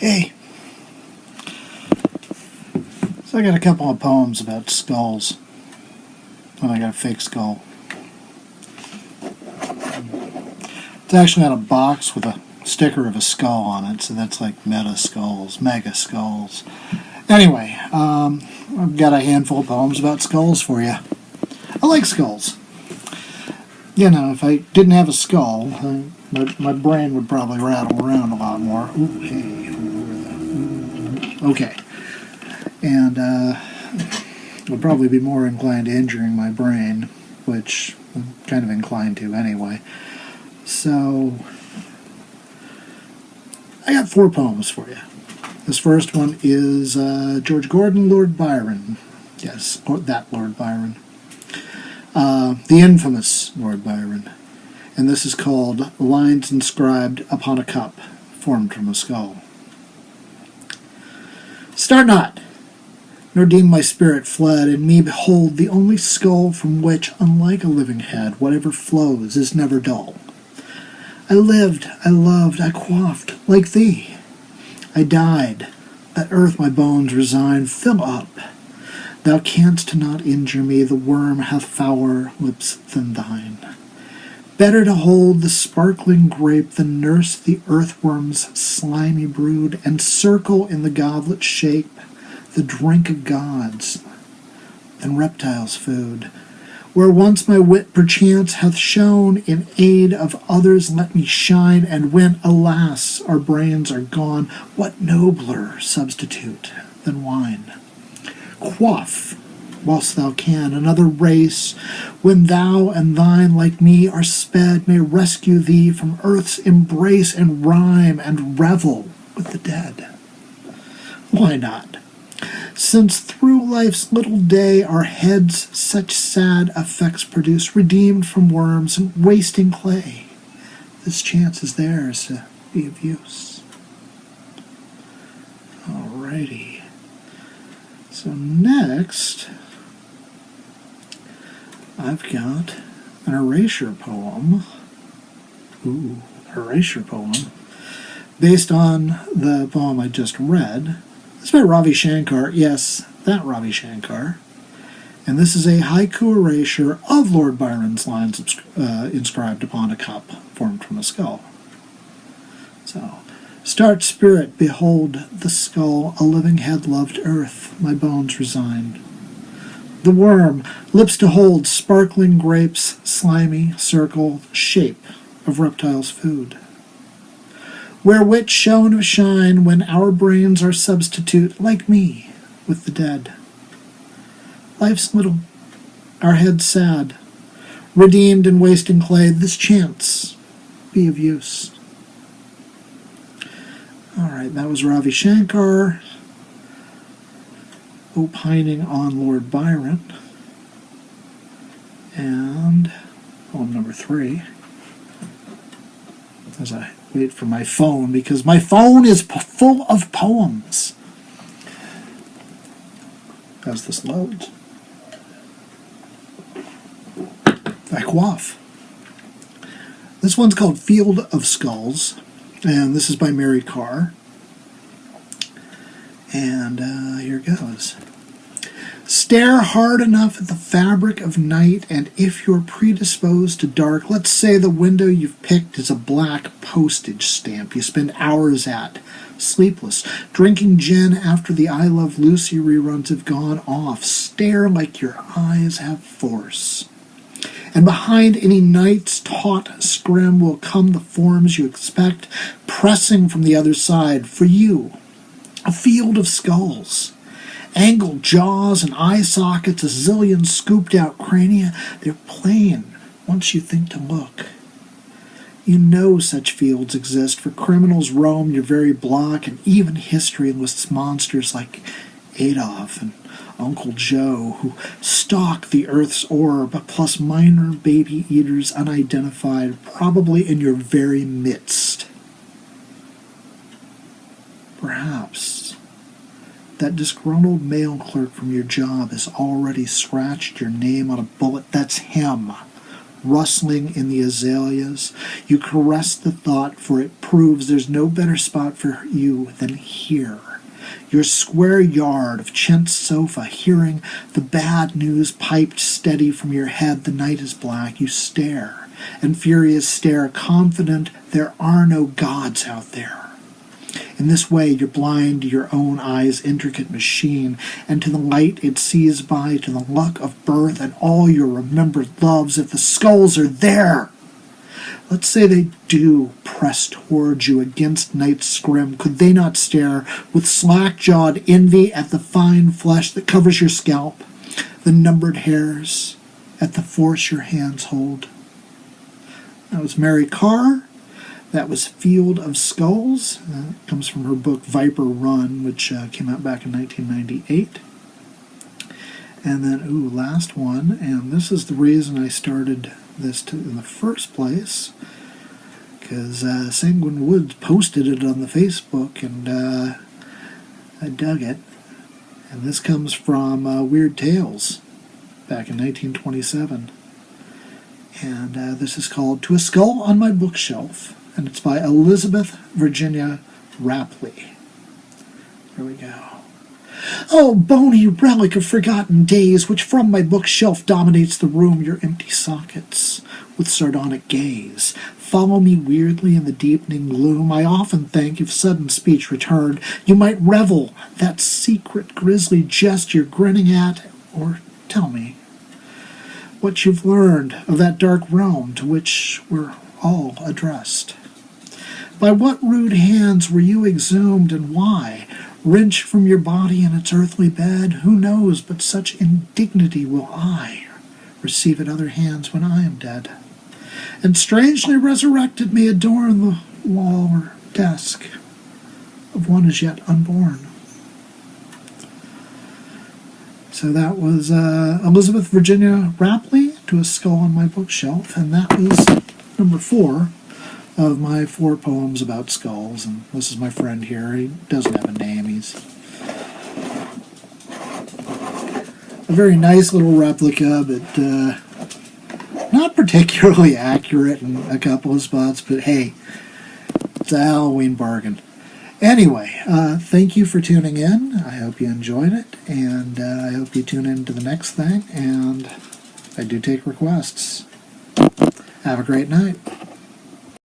Hey, so I got a couple of poems about skulls, and I got a fake skull. It's actually on a box with a sticker of a skull on it, so that's like mega skulls. Anyway, I've got a handful of poems about skulls for you. I like skulls. You know, if I didn't have a skull, my brain would probably rattle around a lot more. Ooh, hey, okay. And would probably be more inclined to injuring my brain, which I'm kind of inclined to anyway. So, I got 4 poems for you. This first one is George Gordon, Lord Byron. Yes, that Lord Byron. The infamous Lord Byron. And this is called Lines Inscribed Upon a Cup, Formed from a Skull. Start not, nor deem my spirit fled, and me behold the only skull from which, unlike a living head, whatever flows is never dull. I lived, I loved, I quaffed, like thee. I died, that earth my bones resign. Fill up, thou canst not injure me, the worm hath fouler lips than thine. Better to hold the sparkling grape than nurse the earthworm's slimy brood, and circle in the goblet shape the drink of gods than reptiles' food. Where once my wit perchance hath shone, in aid of others let me shine, and when, alas, our brains are gone, what nobler substitute than wine? Quaff, whilst thou can, another race, when thou and thine like me are sped, may rescue thee from earth's embrace, and rhyme and revel with the dead. Why not? Since through life's little day our heads such sad effects produce, redeemed from worms and wasting clay, this chance is theirs to be of use. Alrighty. So next, I've got an erasure poem. Erasure poem. Based on the poem I just read. It's by Ravi Shankar. Yes, that Ravi Shankar. And this is a haiku erasure of Lord Byron's lines inscribed upon a cup formed from a skull. So, start spirit, behold the skull, a living head loved earth, my bones resigned. The worm, lips to hold, sparkling grapes, slimy, circle, shape of reptiles' food. Where wit shone of shine, when our brains are substitute, like me, with the dead. Life's little, our heads sad, redeemed in wasting clay, this chance be of use. Alright, that was Ravi Shankar opining on Lord Byron. And poem number 3. As I wait for my phone, because my phone is full of poems. As this loads. I quaff. This one's called Field of Skulls, and this is by Mary Karr. And here goes. Stare hard enough at the fabric of night, and if you're predisposed to dark, let's say the window you've picked is a black postage stamp you spend hours at, sleepless, drinking gin after the I Love Lucy reruns have gone off. Stare like your eyes have force. And behind any night's taut scrim will come the forms you expect, pressing from the other side. For you, a field of skulls. Angled jaws and eye sockets, a zillion scooped-out crania. They're plain once you think to look. You know such fields exist, for criminals roam your very block, and even history lists monsters like Adolf and Uncle Joe, who stalk the Earth's orb, plus minor baby eaters unidentified, probably in your very midst. Perhaps that disgruntled mail clerk from your job has already scratched your name on a bullet. That's him, rustling in the azaleas. You caress the thought, for it proves there's no better spot for you than here. Your square yard of chintz sofa, hearing the bad news piped steady from your head. The night is black. You stare, and furious stare, confident there are no gods out there. In this way, you're blind to your own eye's intricate machine, and to the light it sees by, to the luck of birth and all your remembered loves. If the skulls are there, let's say they do press towards you against night's scrim, could they not stare with slack-jawed envy at the fine flesh that covers your scalp, the numbered hairs, at the force your hands hold? That was Mary Karr. That was Field of Skulls. It comes from her book Viper Run, which came out back in 1998. And then, last one, and this is the reason I started this in the first place, because Sanguine Woods posted it on the Facebook, and I dug it. And this comes from Weird Tales, back in 1927. And this is called To a Skull on My Bookshelf, and it's by Elizabeth Virginia Raplee. Here we go. Oh, bony relic of forgotten days, which from my bookshelf dominates the room, your empty sockets with sardonic gaze follow me weirdly in the deepening gloom. I often think, if sudden speech returned, you might revel that secret grisly jest you're grinning at, or tell me what you've learned of that dark realm to which we're all addressed. By what rude hands were you exhumed, and why? Wrenched from your body in its earthly bed? Who knows, but such indignity will I receive at other hands when I am dead. And strangely resurrected may adorn the wall or desk of one as yet unborn. So that was Elizabeth Virginia Raplee, To a Skull on My Bookshelf, and that was number 4 of my 4 poems about skulls. And this is my friend here. He doesn't have a name. He's a very nice little replica, but not particularly accurate in a couple of spots. But hey, it's a Halloween bargain. Anyway, thank you for tuning in. I hope you enjoyed it, and I hope you tune in to the next thing, and I do take requests. Have a great night.